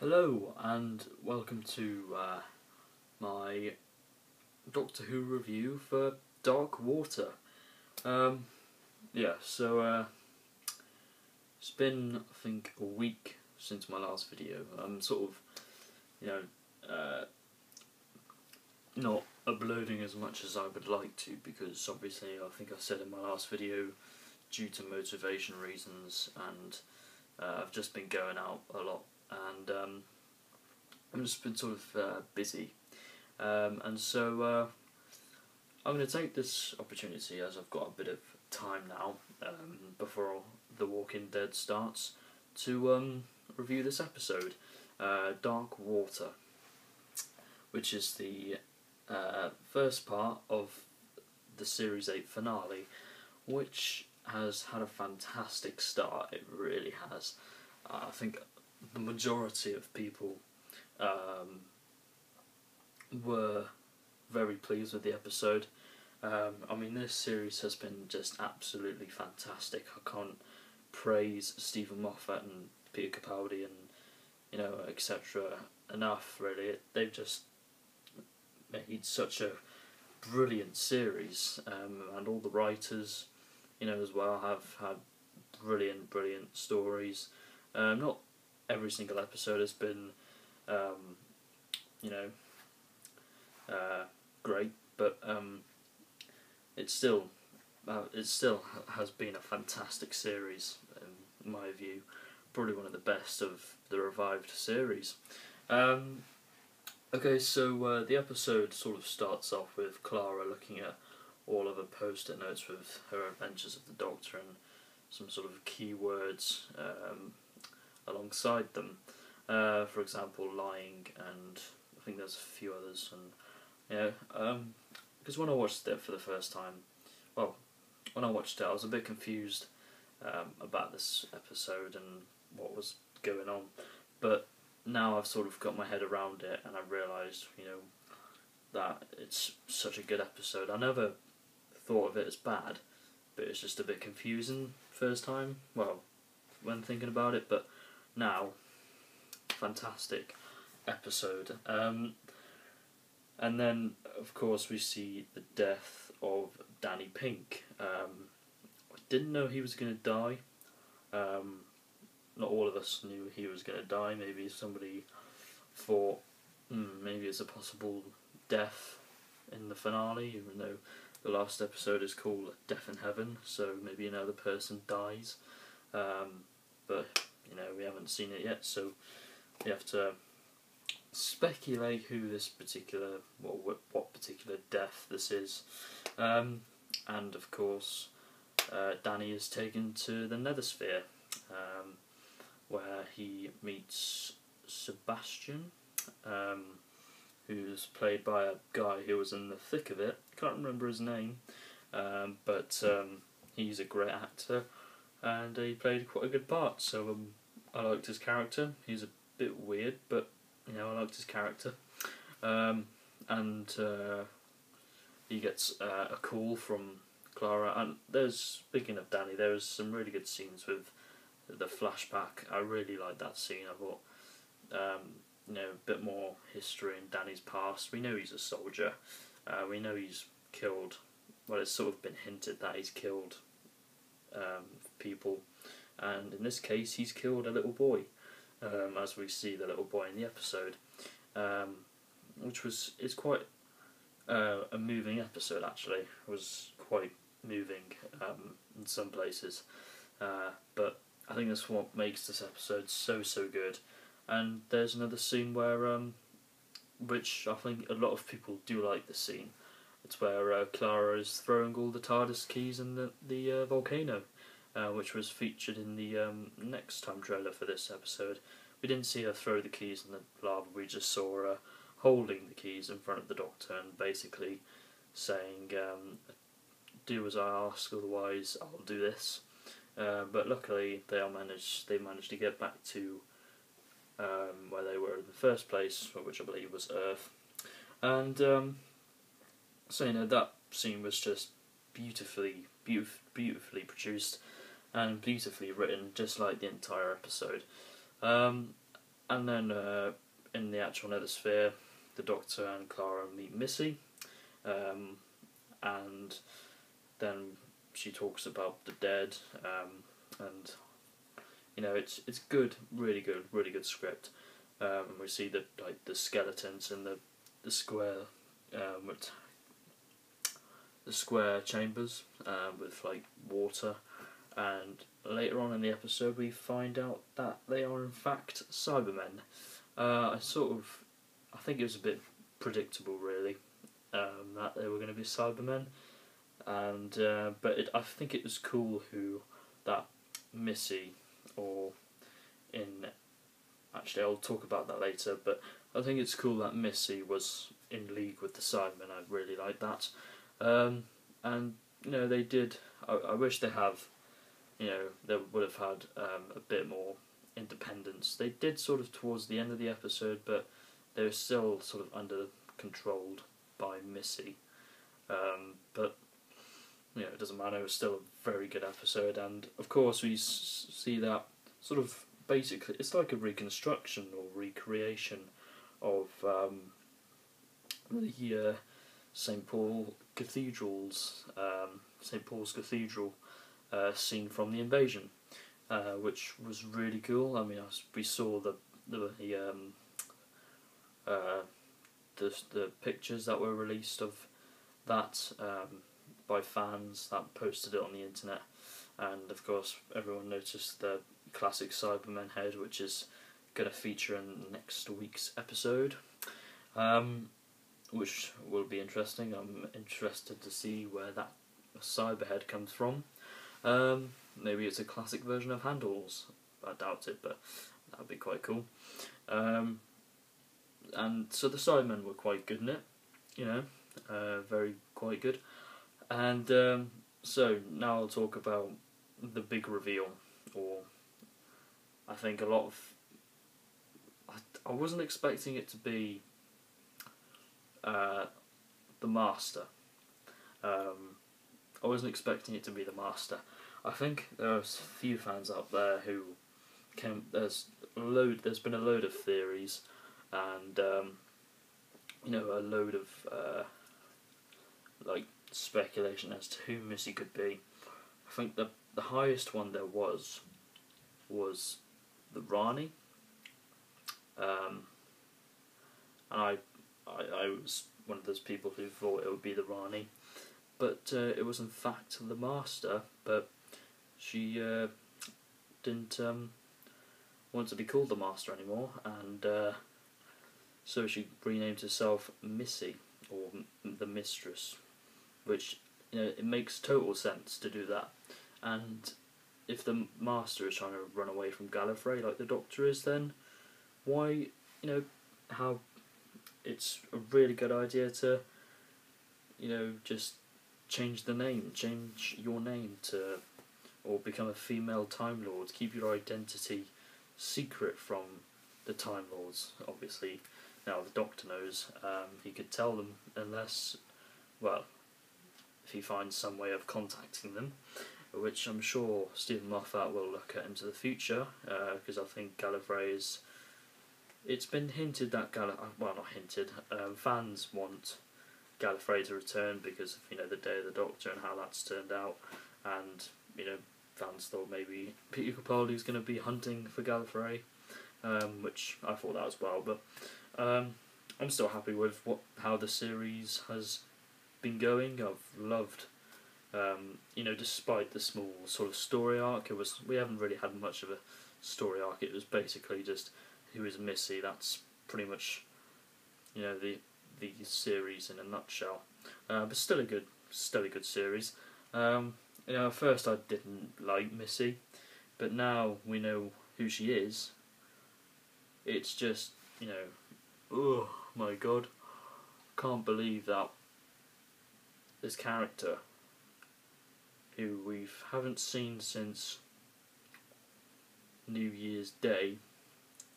Hello and welcome to my Doctor Who review for Dark Water. It's been I think a week since my last video. I'm sort of, not uploading as much as I would like to because obviously I think I said in my last video due to motivation reasons and I've just been going out a lot and I've just been sort of busy, and so I'm going to take this opportunity as I've got a bit of time now before The Walking Dead starts to review this episode, Dark Water, which is the first part of the Series 8 finale, which has had a fantastic start. It really has. I think the majority of people were very pleased with the episode. I mean, this series has been just absolutely fantastic. I can't praise Stephen Moffat and Peter Capaldi and etc. enough. Really, they've just made such a brilliant series, and all the writers, as well, have had brilliant stories. Not every single episode has been, great, but it still has been a fantastic series in my view. Probably one of the best of the revived series. Okay, so the episode sort of starts off with Clara looking at all of her post-it notes with her adventures of the Doctor and some sort of keywords alongside them. For example, lying, and I think there's a few others. And because when I watched it for the first time, when I watched it, I was a bit confused about this episode and what was going on. But now I've sort of got my head around it, and I've realised, that it's such a good episode. I never thought of it as bad, but it's just a bit confusing first time. Well, when thinking about it, but now, fantastic episode. And then, of course, we see the death of Danny Pink. I didn't know he was going to die. Not all of us knew he was going to die. Maybe somebody thought maybe it's a possible death in the finale, even though the last episode is called Death in Heaven, so maybe another person dies. But we haven't seen it yet, so we have to speculate who this particular, what particular death this is. And of course, Danny is taken to the Nethersphere, where he meets Sebastian, who's played by a guy who was in the thick of it. Can't remember his name, but he's a great actor, and he played quite a good part. So I liked his character. He's a bit weird, but I liked his character. And he gets a call from Clara. And speaking of Danny, there's some really good scenes with the flashback. I really liked that scene. I thought, a bit more history in Danny's past. We know he's a soldier. We know he's killed. Well, it's sort of been hinted that he's killed people, and in this case, he's killed a little boy. As we see the little boy in the episode, which is quite a moving episode. Actually, it was quite moving in some places, but I think that's what makes this episode so good. And there's another scene where, which I think a lot of people do like the scene. It's where Clara is throwing all the TARDIS keys in the volcano, which was featured in the next time trailer for this episode. We didn't see her throw the keys in the lava, we just saw her holding the keys in front of the Doctor and basically saying, do as I ask, otherwise I'll do this. But luckily they managed to get back to where they were in the first place, which I believe was Earth. And so that scene was just beautifully produced and beautifully written, just like the entire episode. And then in the actual Nethersphere, the Doctor and Clara meet Missy, and then she talks about the dead, and it's good, really good script. We see the skeletons in the square, with the square chambers, with water, and later on in the episode we find out that they are in fact Cybermen. I think it was a bit predictable, really, that they were going to be Cybermen, and I think it was cool that Missy, or in actually I'll talk about that later, but I think it's cool that Missy was in league with the Cybermen. I really like that, and they did. I wish they would have had a bit more independence. They did sort of towards the end of the episode, but they were still sort of under controlled by Missy. But it doesn't matter. It was still a very good episode, and of course we see that sort of basically it's like a reconstruction or recreation of the St. Paul's Cathedral scene from the invasion, which was really cool. I mean, we saw the pictures that were released of that by fans that posted it on the internet, and of course everyone noticed the classic Cybermen head, which is going to feature in next week's episode, which will be interesting. I'm interested to see where that cyber head comes from. Maybe it's a classic version of Handles. I doubt it, but that would be quite cool. And so the Cybermen were quite good in it, very quite good. And so now I'll talk about the big reveal, or I think a lot of. I wasn't expecting it to be the Master. I wasn't expecting it to be the Master. I think there's a few fans out there who there's been a load of theories, and a load of speculation as to who Missy could be. I think the highest one there was the Rani, and I was one of those people who thought it would be the Rani, but it was in fact the Master. But she didn't want to be called the Master anymore, and so she renamed herself Missy, or the Mistress, which it makes total sense to do that. And if the Master is trying to run away from Gallifrey like the Doctor is, then why how it's a really good idea to just change your name to, or become a female Time Lord, keep your identity secret from the Time Lords. Obviously now the Doctor knows, he could tell them, unless, well, if he finds some way of contacting them, which I'm sure Stephen Moffat will look at into the future, because I think Gallifrey is. It's been hinted that not hinted. Fans want Gallifrey to return because of the Day of the Doctor and how that's turned out, and fans thought maybe Peter Capaldi is going to be hunting for Gallifrey, which I thought that as well. But I'm still happy with how the series has been going. I've loved. Despite the small sort of story arc, we haven't really had much of a story arc. It was basically just who is Missy. That's pretty much, the series in a nutshell. But still a good series. At first I didn't like Missy, but now we know who she is. It's just, oh my god, can't believe that this character, who we haven't seen since New Year's Day,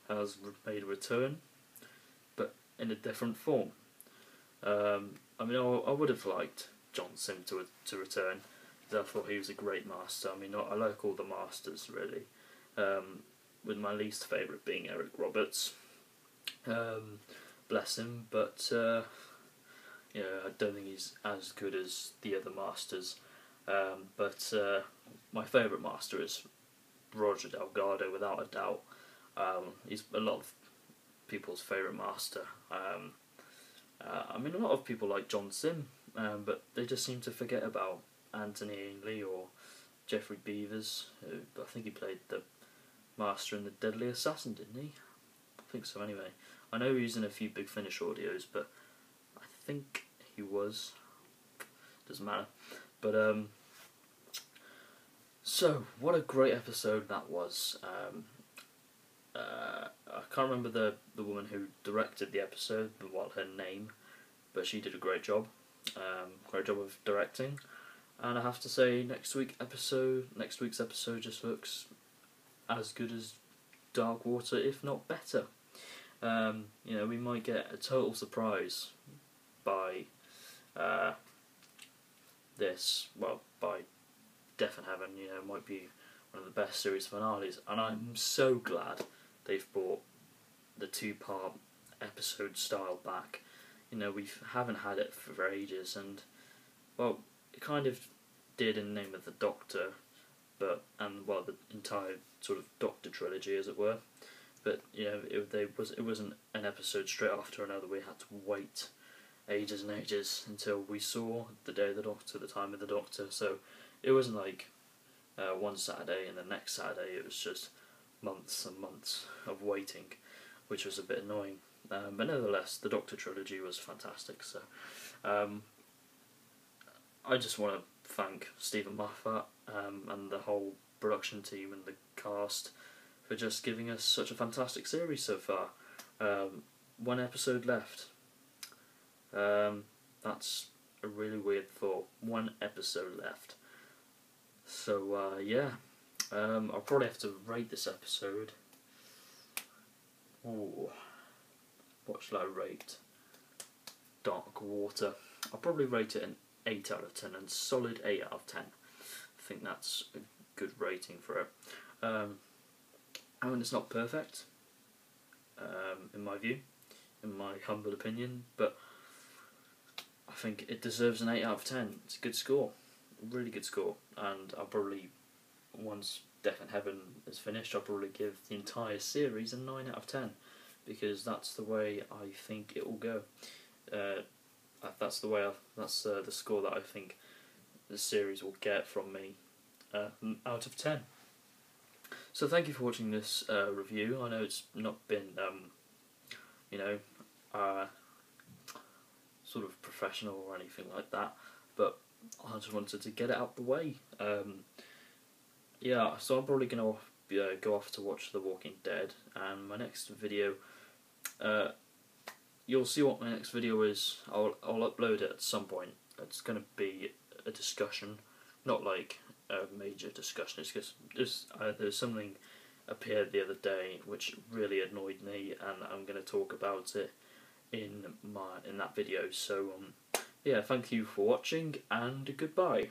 has made a return, but in a different form. I would have liked John Sim to return, because I thought he was a great Master. I like all the Masters, really. with my least favourite being Eric Roberts. Bless him, but yeah, I don't think he's as good as the other masters. But my favourite master is Roger Delgado, without a doubt. He's a lot of people's favourite master. I mean, a lot of people like John Sim, but they just seem to forget about Anthony Ainley or Jeffrey Beavers, who I think he played the master in The Deadly Assassin, didn't he? I think so anyway. I know he's in a few Big Finish audios, but I think he was. Doesn't matter. But so what a great episode that was. I can't remember the woman who directed the episode, what her name, but she did a great job. Great job of directing. And I have to say, next week's episode just looks as good as Darkwater, if not better. You know, we might get a total surprise by this. Well, by Death in Heaven. You know, it might be one of the best series finales, and I'm so glad they've brought the 2-part episode style back. You know, we haven't had it for ages, and well, it kind of did in the Name of the Doctor, but the entire sort of Doctor trilogy, as it were. But you know, it wasn't an episode straight after another. We had to wait ages and ages until we saw the Day of the Doctor, the Time of the Doctor. So it wasn't like one Saturday and the next Saturday. It was just months and months of waiting, which was a bit annoying. But nevertheless, the Doctor trilogy was fantastic. So I just want to thank Stephen Moffat and the whole production team and the cast for just giving us such a fantastic series so far. 1 episode left. That's a really weird thought. 1 episode left. So yeah, I'll probably have to rate this episode. Ooh, what should I rate Darkwater? I'll probably rate it an 8 out of 10, and solid 8 out of 10. I think that's a good rating for it. I mean, it's not perfect, in my view, in my humble opinion, but I think it deserves an 8 out of 10. It's a good score, a really good score, and I'll probably, once Death in Heaven is finished, I'll probably give the entire series a 9 out of 10, because that's the way I think it will go. That's the score that I think the series will get from me, out of 10. So thank you for watching this review. I know it's not been, you know, sort of professional or anything like that, but I just wanted to get it out the way. Yeah, so I'm probably going to go off to watch The Walking Dead, and my next video, you'll see what my next video is. I'll upload it at some point. It's going to be a discussion, not like a major discussion. It's just there's something appeared the other day which really annoyed me, and I'm going to talk about it in that video. So yeah, thank you for watching, and goodbye.